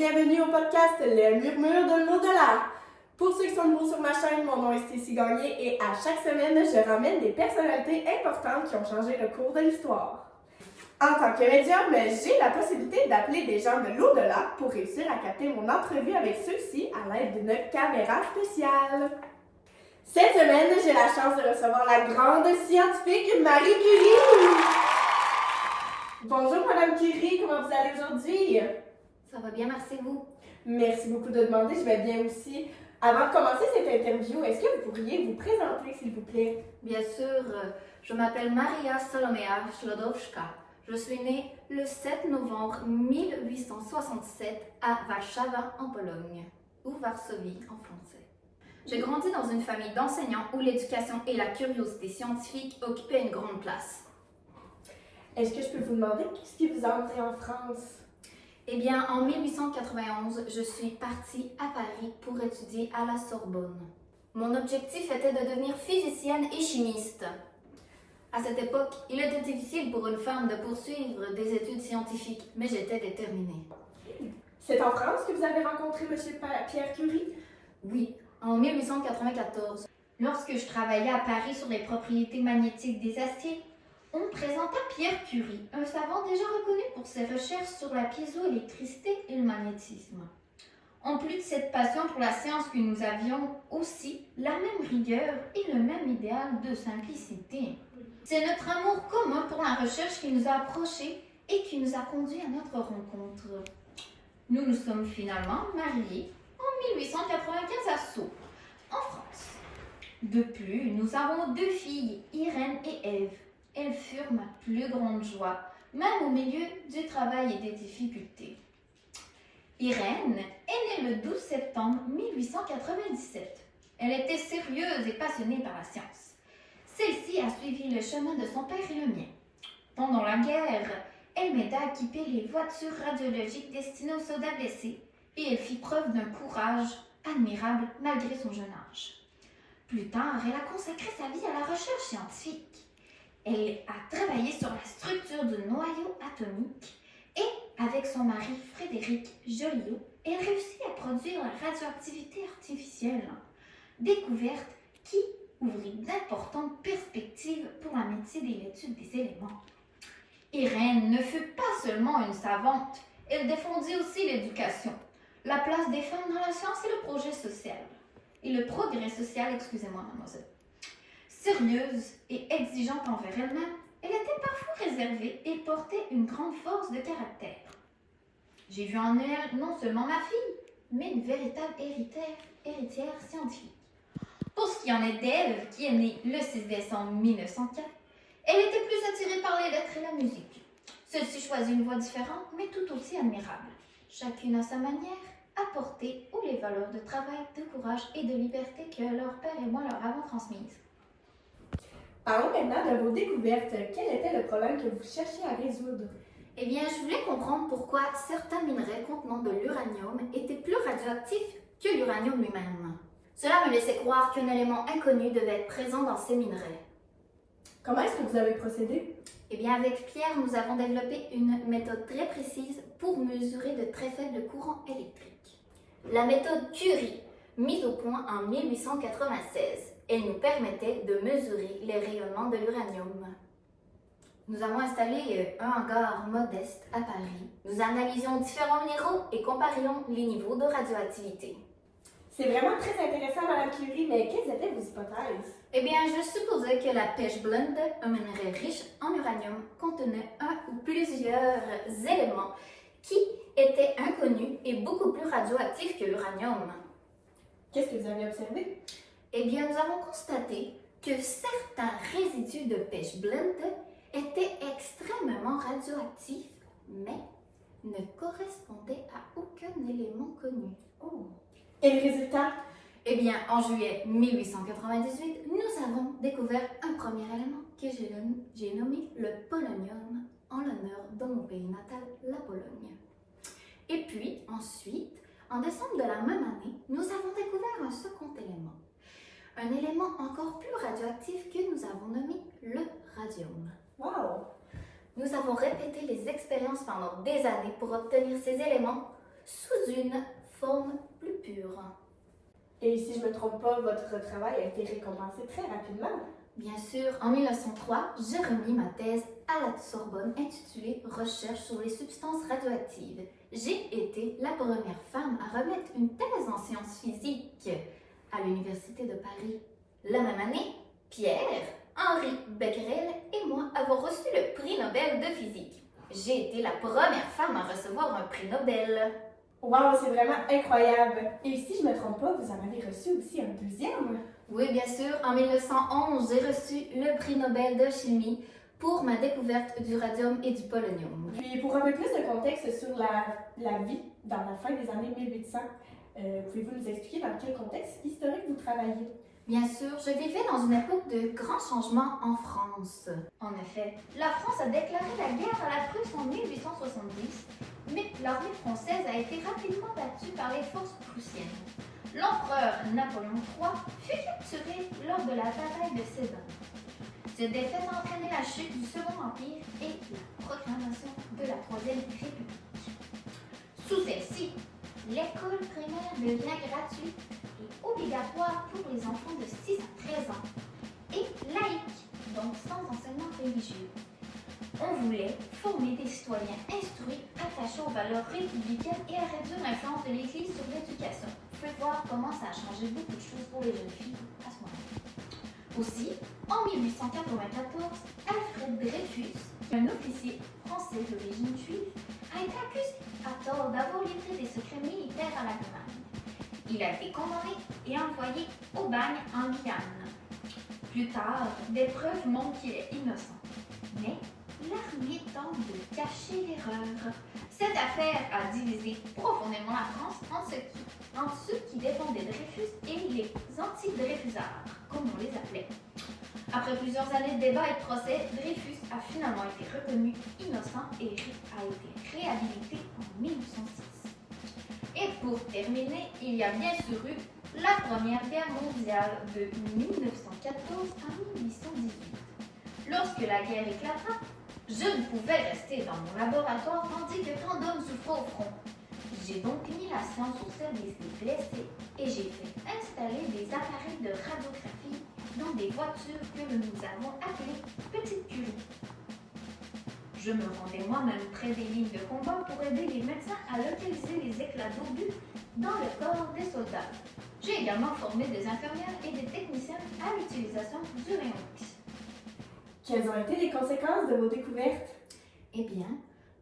bienvenue au podcast Le Murmure de l'au-delà. Pour ceux qui sont nouveaux sur ma chaîne, mon nom est Stécie Gagné et à chaque semaine, je ramène des personnalités importantes qui ont changé le cours de l'histoire. En tant que médium, j'ai la possibilité d'appeler des gens de l'au-delà pour réussir à capter mon entrevue avec ceux-ci à l'aide d'une caméra spéciale. Cette semaine, j'ai la chance de recevoir la grande scientifique Marie Curie. Bonjour Madame Curie, comment vous allez aujourd'hui? Ça va bien, merci vous. Merci beaucoup de demander, je vais bien aussi. Avant de commencer cette interview, est-ce que vous pourriez vous présenter s'il vous plaît? Bien sûr, je m'appelle Maria Salomea Ślodowska. Je suis née le 7 novembre 1867 à Warszawa en Pologne, ou Varsovie en français. J'ai grandi dans une famille d'enseignants où l'éducation et la curiosité scientifique occupaient une grande place. Est-ce que je peux vous demander qu'est-ce qui vous a emmené en France? Eh bien, en 1891, je suis partie à Paris pour étudier à la Sorbonne. Mon objectif était de devenir physicienne et chimiste. À cette époque, il était difficile pour une femme de poursuivre des études scientifiques, mais j'étais déterminée. C'est en France que vous avez rencontré M. Pierre Curie? Oui, en 1894. Lorsque je travaillais à Paris sur les propriétés magnétiques des aciers, on me présenta Pierre Curie, un savant déjà reconnu pour ses recherches sur la piézoélectricité et le magnétisme. En plus de cette passion pour la science que nous avions aussi la même rigueur et le même idéal de simplicité. C'est notre amour commun pour la recherche qui nous a approchés et qui nous a conduits à notre rencontre. Nous nous sommes finalement mariés en 1895 à Sceaux, en France. De plus, nous avons 2 filles, Irène et Ève. Elles furent ma plus grande joie, même au milieu du travail et des difficultés. Irène est née le 12 septembre 1897. Elle était sérieuse et passionnée par la science. Celle-ci a suivi le chemin de son père et le mien. Pendant la guerre, elle m'aida à équiper les voitures radiologiques destinées aux soldats blessés et elle fit preuve d'un courage admirable malgré son jeune âge. Plus tard, elle a consacré sa vie à la recherche scientifique. Elle a travaillé sur la structure du noyau atomique et, avec son mari Frédéric Joliot, elle réussit à produire la radioactivité artificielle, découverte qui ouvrit d'importantes perspectives pour la médecine et l'étude des éléments. Irène ne fut pas seulement une savante, elle défendit aussi l'éducation, la place des femmes dans la science et le progrès social. Mademoiselle. Sérieuse et exigeante envers elle-même, elle était parfois réservée et portait une grande force de caractère. J'ai vu en elle non seulement ma fille, mais une véritable héritière scientifique. Pour ce qui en est d'Ève, qui est née le 6 décembre 1904, elle était plus attirée par les lettres et la musique. Celle-ci choisit une voie différente, mais tout aussi admirable. Chacune à sa manière, apportée aux les valeurs de travail, de courage et de liberté que leur père et moi leur avons transmises. Parlons maintenant de vos découvertes. Quel était le problème que vous cherchiez à résoudre? Eh bien, je voulais comprendre pourquoi certains minerais contenant de l'uranium étaient plus radioactifs que l'uranium lui-même. Cela me laissait croire qu'un élément inconnu devait être présent dans ces minerais. Comment est-ce que vous avez procédé? Eh bien, avec Pierre, nous avons développé une méthode très précise pour mesurer de très faibles courants électriques. La méthode Curie, mise au point en 1896. Elle nous permettait de mesurer les rayonnements de l'uranium. Nous avons installé un hangar modeste à Paris. Nous analysions différents minéraux et comparions les niveaux de radioactivité. C'est vraiment très intéressant, Madame Curie, mais quelles étaient vos hypothèses? Eh bien, je supposais que la pêche blonde, un minerai riche en uranium, contenait un ou plusieurs éléments qui étaient inconnus et beaucoup plus radioactifs que l'uranium. Qu'est-ce que vous avez observé? Eh bien, nous avons constaté que certains résidus de pêche blonde étaient extrêmement radioactifs, mais ne correspondaient à aucun élément connu. Oh. Et le résultat? Eh bien, en juillet 1898, nous avons découvert un premier élément que j'ai nommé le polonium, en l'honneur de mon pays natal, la Pologne. Et puis, ensuite, en décembre de la même année, nous avons découvert un second élément. Un élément encore plus radioactif que nous avons nommé le radium. Wow! Nous avons répété les expériences pendant des années pour obtenir ces éléments, sous une forme plus pure. Et si je ne me trompe pas, votre travail a été récompensé très rapidement. Bien sûr, en 1903, j'ai remis ma thèse à la Sorbonne intitulée Recherche sur les substances radioactives. J'ai été la première femme à remettre une thèse en sciences physiques à l'Université de Paris. La même année, Pierre, Henri Becquerel et moi avons reçu le prix Nobel de physique. J'ai été la première femme à recevoir un prix Nobel. Wow, c'est vraiment incroyable! Et si je ne me trompe pas, vous en avez reçu aussi un deuxième? Oui, bien sûr, en 1911, j'ai reçu le prix Nobel de chimie pour ma découverte du radium et du polonium. Puis pour un peu plus de contexte sur la vie dans la fin des années 1800, pouvez-vous nous expliquer dans quel contexte historique vous travaillez? Bien sûr, je vivais dans une époque de grands changements en France. En effet, la France a déclaré la guerre à la Prusse en 1870, mais l'armée française a été rapidement battue par les forces prussiennes. L'empereur Napoléon III fut capturé lors de la bataille de Sedan. Cette défaite a entraîné la chute du Second Empire et la proclamation de la Troisième République. Sous celle-ci, l'école primaire devient gratuite et obligatoire pour les enfants de 6 à 13 ans et laïque, donc sans enseignement religieux. On voulait former des citoyens instruits, attachés aux valeurs républicaines et à réduire l'influence de l'Église sur l'éducation. Vous pouvez voir comment ça a changé beaucoup de choses pour les jeunes filles à ce moment-là. Aussi, en 1894, Alfred Dreyfus, un officier français d'origine juive, a été accusé à tort d'avoir livré des secrets militaires à l'Allemagne. Il a été condamné et envoyé au bagne en Guyane. Plus tard, des preuves montrent qu'il est innocent. Mais l'armée tente de cacher l'erreur. Cette affaire a divisé profondément la France entre ceux qui défendaient Dreyfus et les anti-Dreyfusards, comme on les appelait. Après plusieurs années de débats et de procès, Dreyfus a finalement été reconnu innocent et a été réhabilité en 1906. Et pour terminer, il y a bien sûr eu la Première Guerre mondiale de 1914 à 1818. Lorsque la guerre éclata, je ne pouvais rester dans mon laboratoire tandis que tant d'hommes souffraient au front. J'ai donc mis la science au service des blessés et j'ai fait installer des appareils de radiographie dans des voitures que nous avons appelées Petites Curies. Je me rendais moi-même près des lignes de combat pour aider les médecins à localiser les éclats d'obus dans le corps des soldats. J'ai également formé des infirmières et des techniciens à l'utilisation du rayon X. Quelles ont été les conséquences de vos découvertes? Eh bien,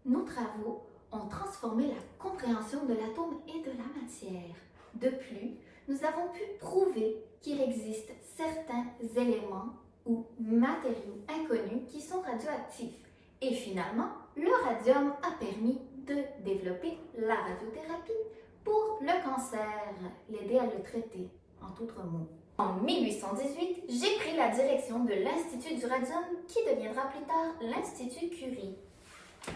nos travaux ont transformé la compréhension de l'atome et de la matière. De plus, nous avons pu prouver qu'il existe certains éléments ou matériaux inconnus qui sont radioactifs. Et finalement, le radium a permis de développer la radiothérapie pour le cancer, l'aider à le traiter, en d'autres mots. En 1818, j'ai pris la direction de l'Institut du radium qui deviendra plus tard l'Institut Curie.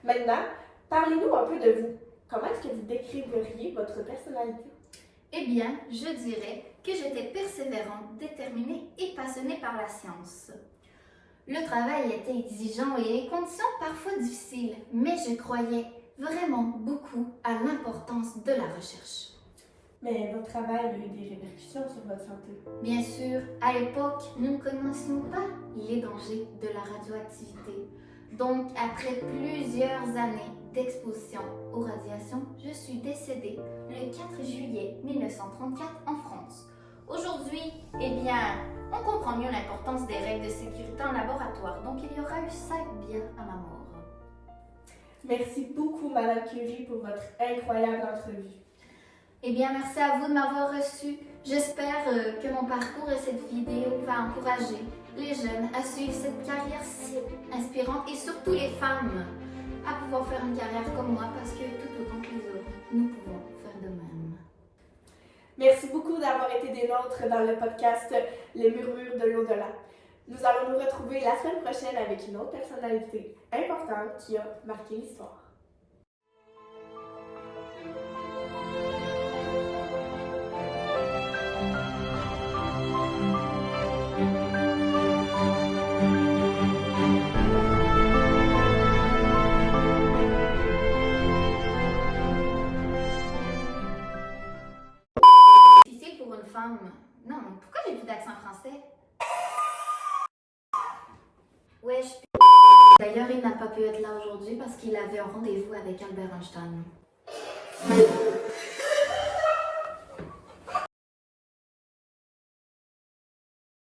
Maintenant, parlez-nous un peu de vous. Comment est-ce que vous décriveriez votre personnalité? Eh bien, je dirais que j'étais persévérante, déterminée et passionnée par la science. Le travail était exigeant et les conditions parfois difficiles, mais je croyais vraiment beaucoup à l'importance de la recherche. Mais votre travail a eu des répercussions sur votre santé. Bien sûr, à l'époque, nous ne connaissions pas les dangers de la radioactivité. Donc, après plusieurs années d'exposition aux radiations, je suis décédée le 4 juillet 1934 en France. Aujourd'hui, eh bien, on comprend mieux l'importance des règles de sécurité en laboratoire, donc il y aura eu 5 bien à ma mort. Merci beaucoup, Madame Curie, pour votre incroyable entrevue. Eh bien, merci à vous de m'avoir reçu. J'espère que mon parcours et cette vidéo va encourager les jeunes à suivre cette carrière si inspirante et surtout les femmes à pouvoir faire une carrière comme moi parce que tout autant que les hommes, nous pouvons faire de même. Merci beaucoup d'avoir été des nôtres dans le podcast Les Murmures de l'au-delà. Nous allons nous retrouver la semaine prochaine avec une autre personnalité importante qui a marqué l'histoire. pour une femme. Non, pourquoi j'ai plus d'accent français? Ouais, je suis... D'ailleurs, il n'a pas pu être là aujourd'hui parce qu'il avait un rendez-vous avec Albert Einstein.